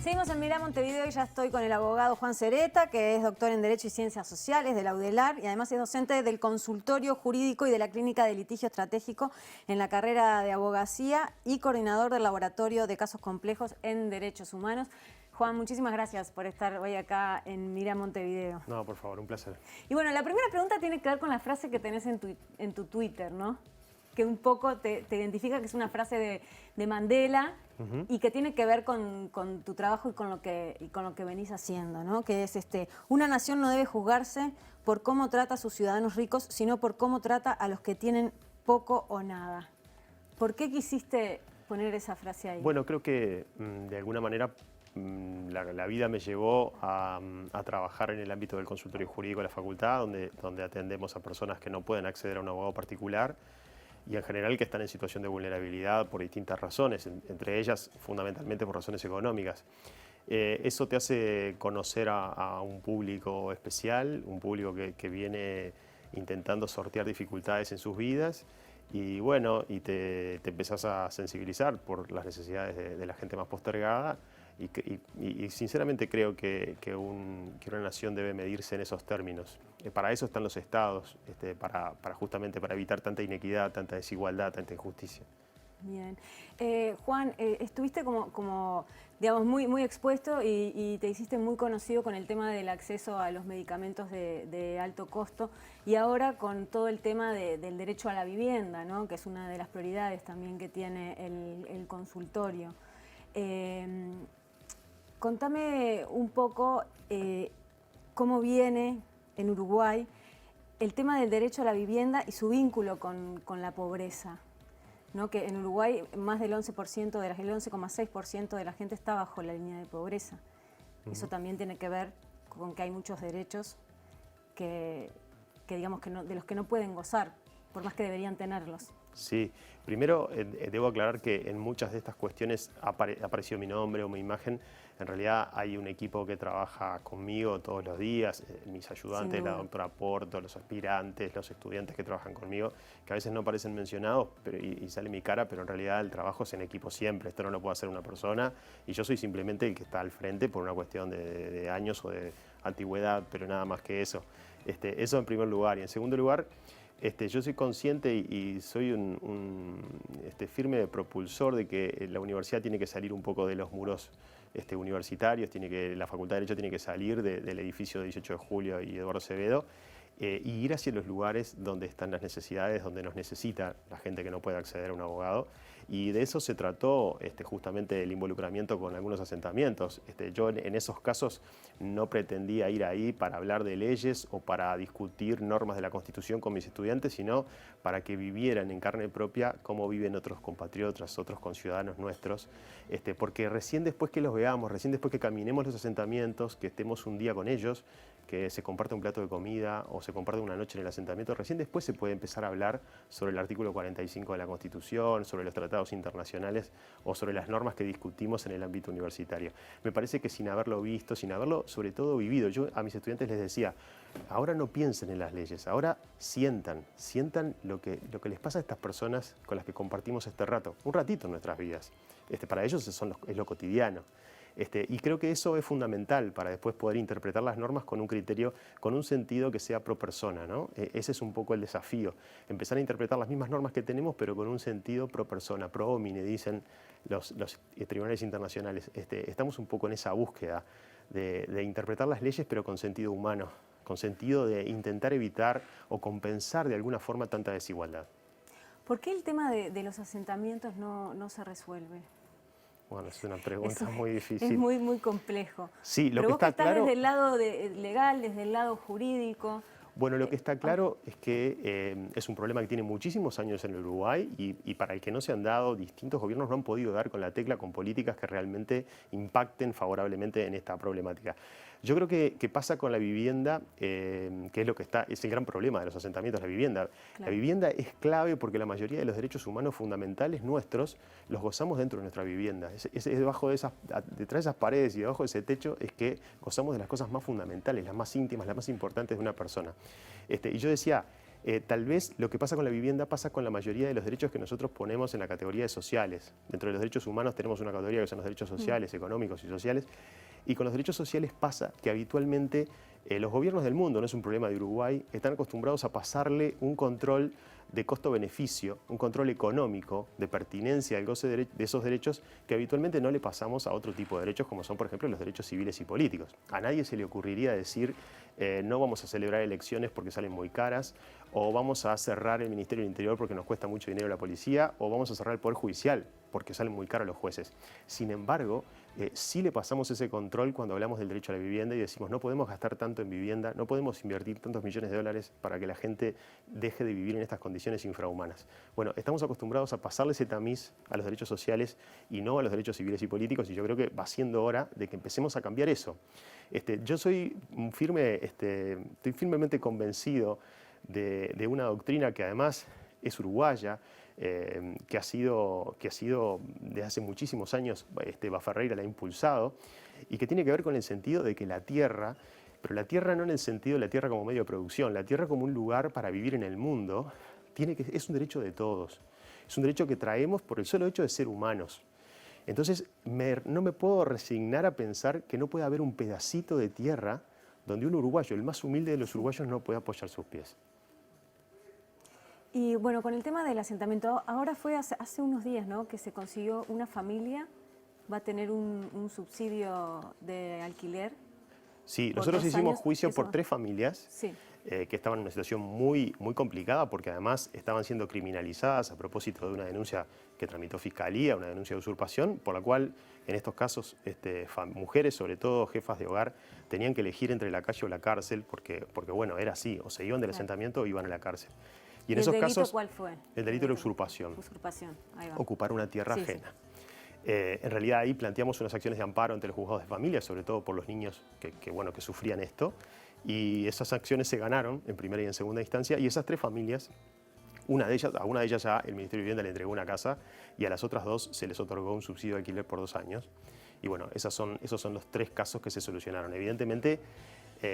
Seguimos en Mirá Montevideo y ya estoy con el abogado Juan Sereta, que es doctor en Derecho y Ciencias Sociales de la UDELAR y además es docente del Consultorio Jurídico y de la Clínica de Litigio Estratégico en la carrera de Abogacía y coordinador del Laboratorio de Casos Complejos en Derechos Humanos. Juan, muchísimas gracias por estar hoy acá en Mirá Montevideo. No, por favor, un placer. Y bueno, la primera pregunta tiene que ver con la frase que tenés en tu Twitter, ¿no? Que un poco te identifica que es una frase de Mandela y que tiene que ver con tu trabajo y con lo que venís haciendo, ¿no? Que es una nación no debe juzgarse por cómo trata a sus ciudadanos ricos, sino por cómo trata a los que tienen poco o nada. ¿Por qué quisiste poner esa frase ahí? Bueno, creo que de alguna manera la vida me llevó a trabajar en el ámbito del consultorio jurídico de la facultad, donde atendemos a personas que no pueden acceder a un abogado particular y en general que están en situación de vulnerabilidad por distintas razones, entre ellas fundamentalmente por razones económicas. Eso te hace conocer a un público especial, un público que viene intentando sortear dificultades en sus vidas y bueno, y te empezás a sensibilizar por las necesidades de la gente más postergada y sinceramente creo que una nación debe medirse en esos términos. Para eso están los estados, justamente para evitar tanta inequidad, tanta desigualdad, tanta injusticia. Bien. Juan, estuviste digamos, muy expuesto y te hiciste muy conocido con el tema del acceso a los medicamentos de alto costo y ahora con todo el tema del derecho a la vivienda, ¿no? Que es una de las prioridades también que tiene el consultorio. Contame un poco cómo viene en Uruguay el tema del derecho a la vivienda y su vínculo con la pobreza, ¿no? Que en Uruguay más del 11%, el 11,6% de la gente está bajo la línea de pobreza. Eso también tiene que ver con que hay muchos derechos que digamos que de los que no pueden gozar, por más que deberían tenerlos. Sí, primero debo aclarar que en muchas de estas cuestiones apareció mi nombre o mi imagen. En realidad hay un equipo que trabaja conmigo todos los días, mis ayudantes, la doctora Porto, los aspirantes, los estudiantes que trabajan conmigo, que a veces no aparecen mencionados y sale mi cara, pero en realidad el trabajo es en equipo siempre. Esto no lo puede hacer una persona y yo soy simplemente el que está al frente por una cuestión de años o de antigüedad, pero nada más que eso. Eso en primer lugar. Y en segundo lugar, yo soy consciente y soy un firme propulsor de que la universidad tiene que salir un poco de los muros universitarios, la Facultad de Derecho tiene que salir del edificio de 18 de Julio y Eduardo Acevedo y ir hacia los lugares donde están las necesidades, donde nos necesita la gente que no puede acceder a un abogado. Y de eso se trató justamente el involucramiento con algunos asentamientos. Yo en esos casos no pretendía ir ahí para hablar de leyes o para discutir normas de la Constitución con mis estudiantes, sino para que vivieran en carne propia cómo viven otros compatriotas, otros conciudadanos nuestros, porque recién después que los veamos, recién después que caminemos los asentamientos, que estemos un día con ellos, que se comparte un plato de comida o se comparte una noche en el asentamiento, recién después se puede empezar a hablar sobre el artículo 45 de la Constitución, sobre los tratados internacionales o sobre las normas que discutimos en el ámbito universitario. Me parece que sin haberlo visto, sin haberlo sobre todo vivido, yo a mis estudiantes les decía, ahora no piensen en las leyes, ahora sientan lo que les pasa a estas personas con las que compartimos este rato, un ratito en nuestras vidas. Para ellos es lo cotidiano. Y creo que eso es fundamental para después poder interpretar las normas con un criterio, con un sentido que sea pro persona, ¿no? Ese es un poco el desafío, empezar a interpretar las mismas normas que tenemos, pero con un sentido pro persona, pro homine, dicen los tribunales internacionales. Estamos un poco en esa búsqueda de interpretar las leyes, pero con sentido humano, con sentido de intentar evitar o compensar de alguna forma tanta desigualdad. ¿Por qué el tema de los asentamientos no se resuelve? Bueno, es una pregunta muy difícil. Es muy complejo. Sí, Pero vos que estás desde el lado legal, desde el lado jurídico. Bueno, lo que está claro es que es un problema que tiene muchísimos años en el Uruguay y para el que no se han dado, distintos gobiernos no han podido dar con la tecla con políticas que realmente impacten favorablemente en esta problemática. Yo creo que pasa con la vivienda, que es el gran problema de los asentamientos, la vivienda. Claro. La vivienda es clave porque la mayoría de los derechos humanos fundamentales nuestros los gozamos dentro de nuestra vivienda. Es detrás de esas paredes y debajo de ese techo es que gozamos de las cosas más fundamentales, las más íntimas, las más importantes de una persona. Y yo decía, Tal vez lo que pasa con la vivienda pasa con la mayoría de los derechos que nosotros ponemos en la categoría de sociales. Dentro de los derechos humanos tenemos una categoría que son los derechos sociales, económicos y sociales. Y con los derechos sociales pasa que habitualmente los gobiernos del mundo, no es un problema de Uruguay, están acostumbrados a pasarle un control de costo-beneficio, un control económico de pertinencia al goce de esos derechos que habitualmente no le pasamos a otro tipo de derechos como son, por ejemplo, los derechos civiles y políticos. A nadie se le ocurriría decir no vamos a celebrar elecciones porque salen muy caras, o vamos a cerrar el Ministerio del Interior porque nos cuesta mucho dinero la policía, o vamos a cerrar el Poder Judicial porque salen muy caros los jueces. Sin embargo, sí le pasamos ese control cuando hablamos del derecho a la vivienda y decimos no podemos gastar tanto en vivienda, no podemos invertir tantos millones de dólares para que la gente deje de vivir en estas condiciones infrahumanas. Bueno, estamos acostumbrados a pasarle ese tamiz a los derechos sociales y no a los derechos civiles y políticos, y yo creo que va siendo hora de que empecemos a cambiar eso. Yo soy estoy firmemente convencido de una doctrina que además es uruguaya, que ha sido desde hace muchísimos años, Baferreira la ha impulsado, y que tiene que ver con el sentido de que la tierra, pero la tierra no en el sentido de la tierra como medio de producción, la tierra como un lugar para vivir en el mundo, es un derecho de todos, es un derecho que traemos por el solo hecho de ser humanos. Entonces no me puedo resignar a pensar que no puede haber un pedacito de tierra donde un uruguayo, el más humilde de los uruguayos, no pueda apoyar sus pies. Y bueno, con el tema del asentamiento, ahora fue hace unos días, ¿no?, que se consiguió una familia, va a tener un subsidio de alquiler. Sí, nosotros hicimos juicio por 3 familias sí. Que estaban en una situación muy complicada porque además estaban siendo criminalizadas a propósito de una denuncia que tramitó Fiscalía, una denuncia de usurpación, por la cual en estos casos mujeres, sobre todo jefas de hogar, tenían que elegir entre la calle o la cárcel porque bueno, era así, o se iban del asentamiento o iban a la cárcel. Y en esos casos, ¿cuál fue? El delito de la usurpación. Usurpación, ahí va. Ocupar una tierra ajena. Sí. En realidad ahí planteamos unas acciones de amparo ante los juzgados de familia, sobre todo por los niños que sufrían esto. Y esas acciones se ganaron en primera y en segunda instancia. Y esas 3 familias, a una de ellas ya el Ministerio de Vivienda le entregó una casa y a las otras 2 se les otorgó un subsidio de alquiler por 2 años. Y bueno, esos son los 3 casos que se solucionaron. Evidentemente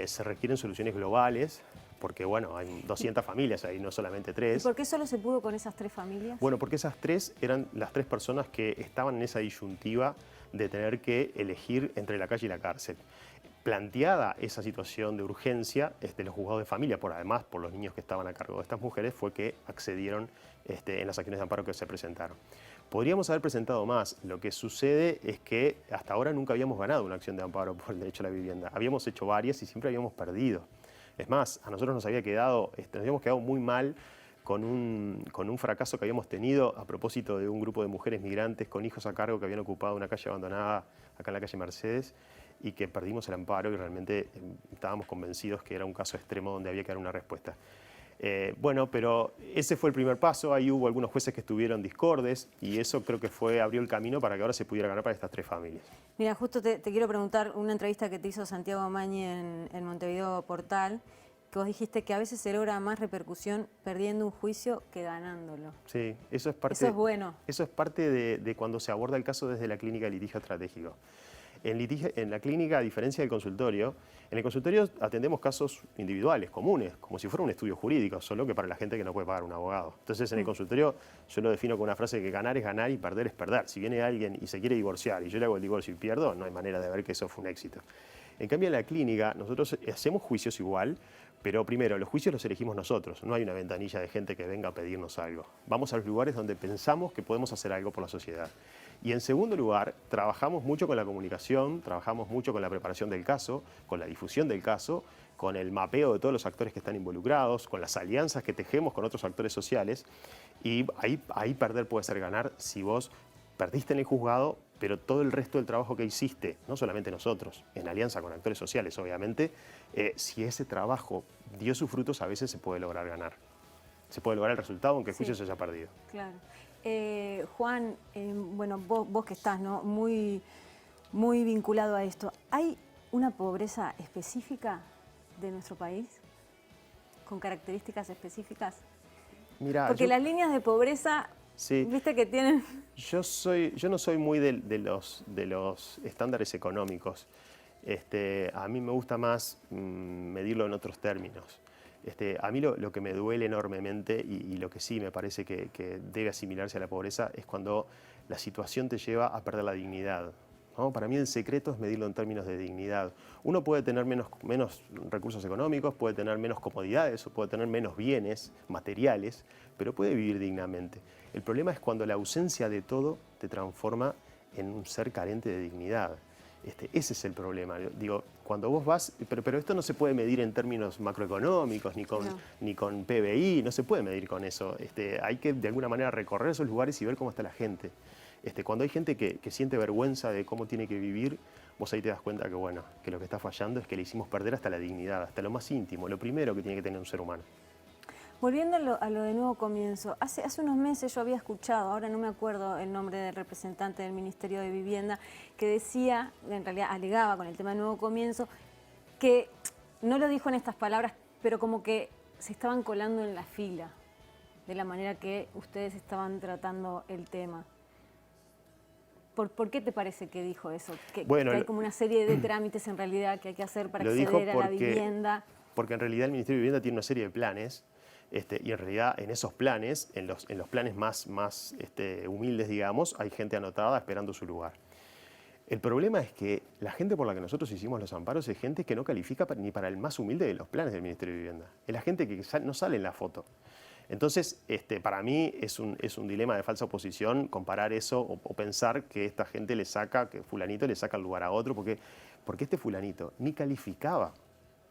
se requieren soluciones globales, porque bueno, hay 200 familias ahí, no solamente 3. ¿Y por qué solo se pudo con esas 3 familias? Bueno, porque esas 3 eran las 3 personas que estaban en esa disyuntiva de tener que elegir entre la calle y la cárcel. Planteada esa situación de urgencia, los juzgados de familia, además por los niños que estaban a cargo de estas mujeres, fue que accedieron en las acciones de amparo que se presentaron. Podríamos haber presentado más. Lo que sucede es que hasta ahora nunca habíamos ganado una acción de amparo por el derecho a la vivienda. Habíamos hecho varias y siempre habíamos perdido. Es más, a nosotros nos habíamos quedado muy mal con un fracaso que habíamos tenido a propósito de un grupo de mujeres migrantes con hijos a cargo que habían ocupado una calle abandonada acá en la calle Mercedes y que perdimos el amparo y realmente estábamos convencidos que era un caso extremo donde había que dar una respuesta. Bueno, pero ese fue el primer paso, ahí hubo algunos jueces que estuvieron discordes y eso creo que abrió el camino para que ahora se pudiera ganar para estas 3 familias. Mira, justo te quiero preguntar una entrevista que te hizo Santiago Mañi en Montevideo Portal, que vos dijiste que a veces se logra más repercusión perdiendo un juicio que ganándolo. Sí, eso es parte. Eso es bueno. Eso es parte de cuando se aborda el caso desde la clínica de litigio estratégico. En la clínica, a diferencia del consultorio, en el consultorio atendemos casos individuales, comunes, como si fuera un estudio jurídico, solo que para la gente que no puede pagar un abogado. Entonces, en el consultorio yo lo defino con una frase que ganar es ganar y perder es perder. Si viene alguien y se quiere divorciar y yo le hago el divorcio y pierdo, no hay manera de ver que eso fue un éxito. En cambio, en la clínica nosotros hacemos juicios igual, pero primero, los juicios los elegimos nosotros. No hay una ventanilla de gente que venga a pedirnos algo. Vamos a los lugares donde pensamos que podemos hacer algo por la sociedad. Y en segundo lugar, trabajamos mucho con la comunicación, trabajamos mucho con la preparación del caso, con la difusión del caso, con el mapeo de todos los actores que están involucrados, con las alianzas que tejemos con otros actores sociales. Y ahí perder puede ser ganar si vos perdiste en el juzgado, pero todo el resto del trabajo que hiciste, no solamente nosotros, en alianza con actores sociales, obviamente, si ese trabajo dio sus frutos, a veces se puede lograr ganar. Se puede lograr el resultado aunque el juicio se haya perdido. Claro. Juan, bueno, vos que estás, ¿no?, muy vinculado a esto, ¿hay una pobreza específica de nuestro país? ¿Con características específicas? Mirá, porque las líneas de pobreza, sí, viste que tienen... Yo no soy muy de los estándares económicos. A mí me gusta más medirlo en otros términos. A mí lo que me duele enormemente y lo que sí me parece que debe asimilarse a la pobreza es cuando la situación te lleva a perder la dignidad, ¿no? Para mí el secreto es medirlo en términos de dignidad. Uno puede tener menos recursos económicos, puede tener menos comodidades o puede tener menos bienes materiales, pero puede vivir dignamente. El problema es cuando la ausencia de todo te transforma en un ser carente de dignidad. Ese es el problema. Digo, cuando vos vas, pero esto no se puede medir en términos macroeconómicos, ni con PBI, no se puede medir con eso. Hay que de alguna manera recorrer esos lugares y ver cómo está la gente. Cuando hay gente que siente vergüenza de cómo tiene que vivir, vos ahí te das cuenta que, bueno, que lo que está fallando es que le hicimos perder hasta la dignidad, hasta lo más íntimo, lo primero que tiene que tener un ser humano. Volviendo a lo de Nuevo Comienzo, hace unos meses yo había escuchado, ahora no me acuerdo el nombre del representante del Ministerio de Vivienda, que decía, en realidad alegaba con el tema de Nuevo Comienzo, que no lo dijo en estas palabras, pero como que se estaban colando en la fila, de la manera que ustedes estaban tratando el tema. ¿Por qué te parece que dijo eso? Que hay como una serie de trámites en realidad que hay que hacer para acceder a la vivienda. Porque en realidad el Ministerio de Vivienda tiene una serie de planes. Y en realidad en esos planes, en los planes más humildes, digamos, hay gente anotada esperando su lugar. El problema es que la gente por la que nosotros hicimos los amparos es gente que no califica ni para el más humilde de los planes del Ministerio de Vivienda. Es la gente que no sale en la foto. Entonces, para mí es un dilema de falsa oposición comparar eso o pensar que esta gente que fulanito le saca el lugar a otro, porque este fulanito ni calificaba.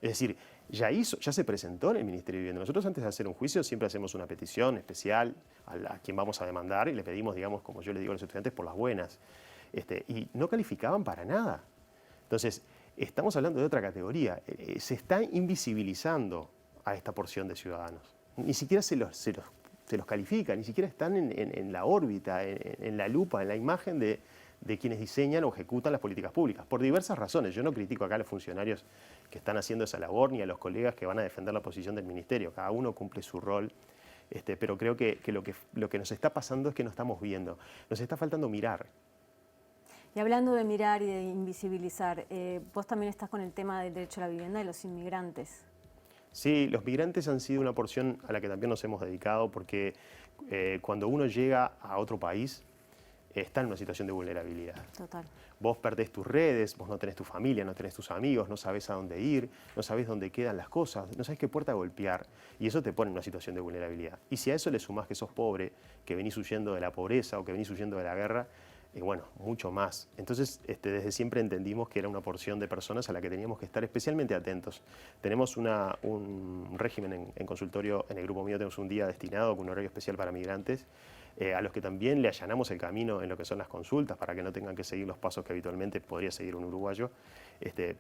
Es decir, ya se presentó en el Ministerio de Vivienda. Nosotros antes de hacer un juicio siempre hacemos una petición especial a quien vamos a demandar y le pedimos, digamos, como yo le digo a los estudiantes, por las buenas. Y no calificaban para nada. Entonces, estamos hablando de otra categoría. Se está invisibilizando a esta porción de ciudadanos. Ni siquiera se los califica, ni siquiera están en la órbita, en la lupa, en la imagen de quienes diseñan o ejecutan las políticas públicas, por diversas razones. Yo no critico acá a los funcionarios que están haciendo esa labor, ni a los colegas que van a defender la posición del ministerio. Cada uno cumple su rol, pero creo que lo que nos está pasando es que no estamos viendo. Nos está faltando mirar. Y hablando de mirar y de invisibilizar, vos también estás con el tema del derecho a la vivienda de los inmigrantes. Sí, los migrantes han sido una porción a la que también nos hemos dedicado porque cuando uno llega a otro país, está en una situación de vulnerabilidad. Total. Vos perdés tus redes, vos no tenés tu familia, no tenés tus amigos, no sabés a dónde ir, no sabés dónde quedan las cosas, no sabés qué puerta golpear. Y eso te pone en una situación de vulnerabilidad. Y si a eso le sumás que sos pobre, que venís huyendo de la pobreza o que venís huyendo de la guerra, bueno, mucho más. Entonces, desde siempre entendimos que era una porción de personas a la que teníamos que estar especialmente atentos. Tenemos un régimen en consultorio, en el grupo mío tenemos un día destinado con un horario especial para migrantes, a los que también le allanamos el camino en lo que son las consultas para que no tengan que seguir los pasos que habitualmente podría seguir un uruguayo.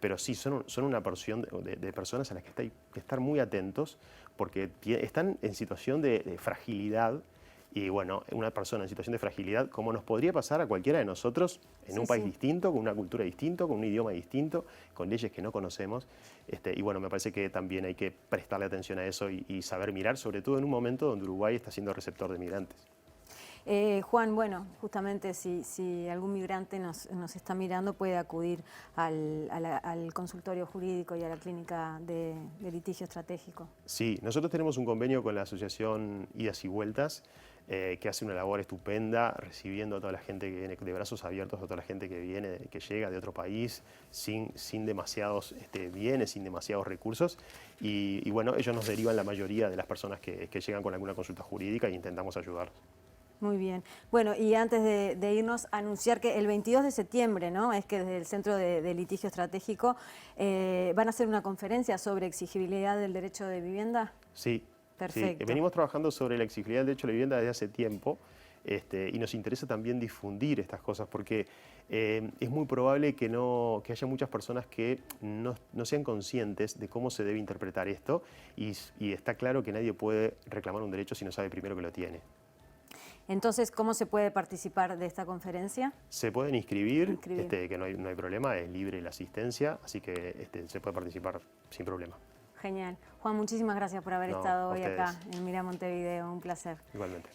Pero sí, son una porción de personas a las que hay que estar muy atentos porque están en situación de fragilidad. Y bueno, una persona en situación de fragilidad, como nos podría pasar a cualquiera de nosotros en un país distinto, con una cultura distinta, con un idioma distinto, con leyes que no conocemos. Y bueno, me parece que también hay que prestarle atención a eso y saber mirar, sobre todo en un momento donde Uruguay está siendo receptor de migrantes. Juan, bueno, justamente si algún migrante nos está mirando puede acudir al consultorio jurídico y a la clínica de litigio estratégico. Sí, nosotros tenemos un convenio con la asociación Idas y Vueltas que hace una labor estupenda recibiendo a toda la gente que viene de brazos abiertos, a toda la gente que llega de otro país sin demasiados bienes, sin demasiados recursos y bueno, ellos nos derivan la mayoría de las personas que llegan con alguna consulta jurídica e intentamos ayudar. Muy bien. Bueno, y antes de irnos, anunciar que el 22 de septiembre, ¿no? Es que desde el Centro de Litigio Estratégico van a hacer una conferencia sobre exigibilidad del derecho de vivienda. Sí. Perfecto. Sí. Venimos trabajando sobre la exigibilidad del derecho a la vivienda desde hace tiempo y nos interesa también difundir estas cosas porque es muy probable que haya muchas personas que no sean conscientes de cómo se debe interpretar esto y está claro que nadie puede reclamar un derecho si no sabe primero que lo tiene. Entonces, ¿cómo se puede participar de esta conferencia? Se pueden inscribir. Que no hay problema, es libre la asistencia, así que se puede participar sin problema. Genial. Juan, muchísimas gracias por haber estado hoy acá en Mira Montevideo, un placer. Igualmente.